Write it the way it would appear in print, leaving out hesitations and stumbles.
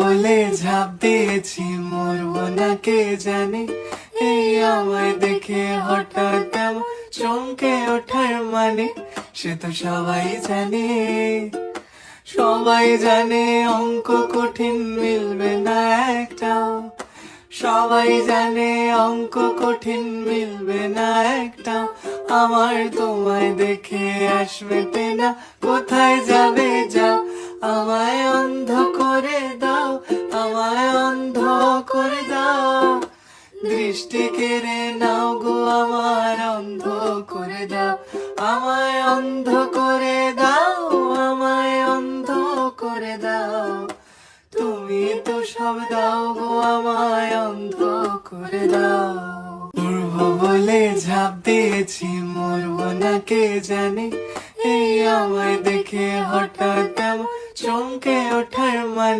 বলে ঝাঁপ দিয়েছি, মরবো না কে জানে। এই আমায় দেখে হঠাৎ এমন চমকে ওঠার মানে, সে তো সবাই জানে। সবাই জানে অঙ্ক কঠিন, মিলবে না একটাও। সবাই জানে অঙ্ক কঠিন, মিলবে না একটাও। আমার তোমায় দেখে আসবে না, কোথায় যাবে যাও। আমায় অন্ধ করে দাও, আমায় অন্ধ করে দাও। দৃষ্টি কেড়ে নাও গো আমার, অন্ধ করে দাও। আমায় অন্ধ করে দাও, আমায় অন্ধ করে দাও। তুমি তো সব দাও গো, আমায় অন্ধ করে দাও। উড়বো বলে ঝাঁপ দিয়েছি, মরবো না কে জানে। এই আমায় দেখে হঠাৎ এমন চমকে ওঠার মানে।